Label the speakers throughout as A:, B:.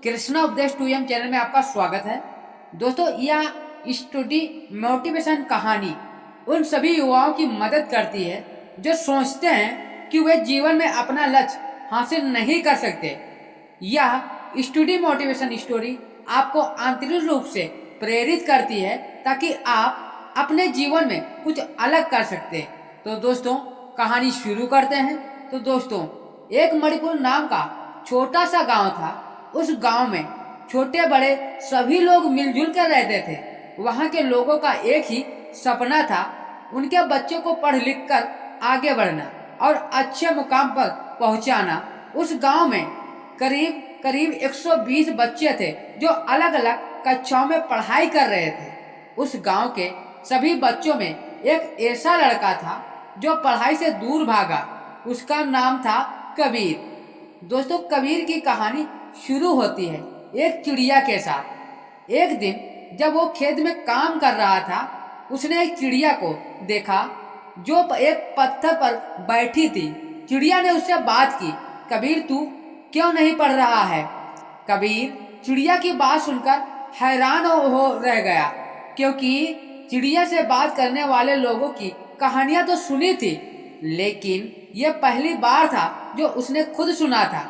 A: कृष्णा उपदेश 2M channel में आपका स्वागत है। दोस्तों, यह स्टोरी मोटिवेशन कहानी उन सभी युवाओं की मदद करती है जो सोचते हैं कि वे जीवन में अपना लक्ष्य हासिल नहीं कर सकते। यह स्टोरी मोटिवेशन स्टोरी आपको आंतरिक रूप से प्रेरित करती है ताकि आप अपने जीवन में कुछ अलग कर सकते। तो दोस्तों, कहानी शुरू करते हैं। तो दोस्तों, एक मणिपुर नाम का छोटा सा गांव था। उस गांव में छोटे बड़े सभी लोग मिलजुल कर रहते थे। वहां के लोगों का एक ही सपना था, उनके बच्चों को पढ़ लिख कर आगे बढ़ना और अच्छे मुकाम पर पहुंचाना। उस गांव में करीब करीब 120 बच्चे थे जो अलग अलग कक्षाओं में पढ़ाई कर रहे थे। उस गांव के सभी बच्चों में एक ऐसा लड़का था जो पढ़ाई से दूर भागा। उसका नाम था कबीर। दोस्तों, कबीर की कहानी शुरू होती है एक चिड़िया के साथ। एक दिन जब वो खेत में काम कर रहा था, उसने एक चिड़िया को देखा जो एक पत्थर पर बैठी थी। चिड़िया ने उससे बात की, कबीर तू क्यों नहीं पढ़ रहा है? कबीर चिड़िया की बात सुनकर हैरान हो रह गया, क्योंकि चिड़िया से बात करने वाले लोगों की कहानियां तो सुनी थी, लेकिन यह पहली बार था जो उसने खुद सुना था।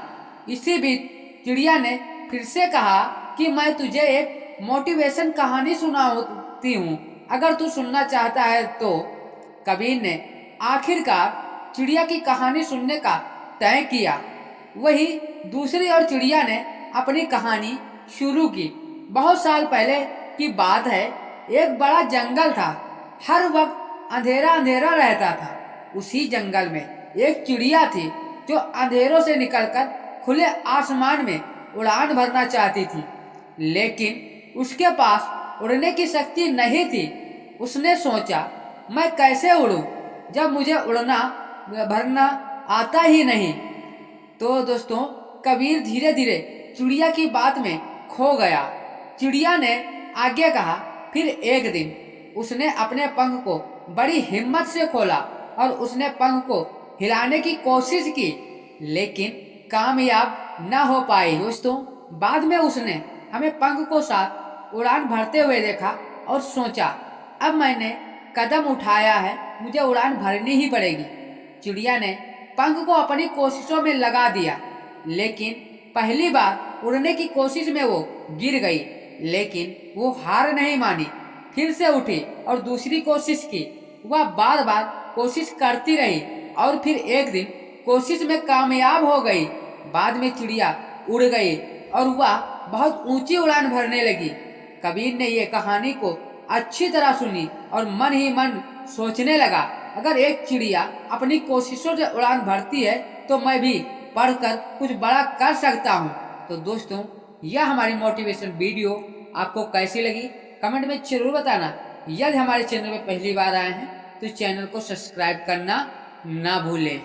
A: इसी बीच चिड़िया ने फिर से कहा कि मैं तुझे एक मोटिवेशन कहानी सुनाती हूँ, अगर तू सुनना चाहता है तो। कबीर ने आखिरकार चिड़िया की कहानी सुनने का तय किया। वही दूसरी ओर चिड़िया ने अपनी कहानी शुरू की। बहुत साल पहले की बात है। एक बड़ा जंगल था, हर वक्त अंधेरा अंधेरा रहता था। उसी जंगल में एक चिड़िया थी जो अंधेरों से निकलकर खुले आसमान में उड़ान भरना चाहती थी, लेकिन उसके पास उड़ने की शक्ति नहीं थी। उसने सोचा, मैं कैसे उड़ूं जब मुझे उड़ना भरना आता ही नहीं। तो दोस्तों, कबीर धीरे धीरे चिड़िया की बात में खो गया। चिड़िया ने आगे कहा। फिर एक दिन उसने अपने पंख को बड़ी हिम्मत से खोला और उसने पंख को हिलाने की कोशिश की, लेकिन कामयाब न हो पाई। दोस्तों, बाद में उसने हमें पंख को साथ उड़ान भरते हुए देखा और सोचा, अब मैंने कदम उठाया है, मुझे उड़ान भरनी ही पड़ेगी। चिड़िया ने पंख को अपनी कोशिशों में लगा दिया, लेकिन पहली बार उड़ने की कोशिश में वो गिर गई, लेकिन वो हार नहीं मानी। फिर से उठी और दूसरी कोशिश की। वह बार बार कोशिश करती रही और फिर एक दिन कोशिश में कामयाब हो गई। बाद में चिड़िया उड़ गई और वह बहुत ऊंची उड़ान भरने लगी। कबीर ने ये कहानी को अच्छी तरह सुनी और मन ही मन सोचने लगा, अगर एक चिड़िया अपनी कोशिशों से उड़ान भरती है तो मैं भी पढ़कर कुछ बड़ा कर सकता हूँ। तो दोस्तों, यह हमारी मोटिवेशन वीडियो आपको कैसी लगी कमेंट में जरूर बताना। यदि हमारे चैनल में पहली बार आए हैं तो चैनल को सब्सक्राइब करना ना भूलें।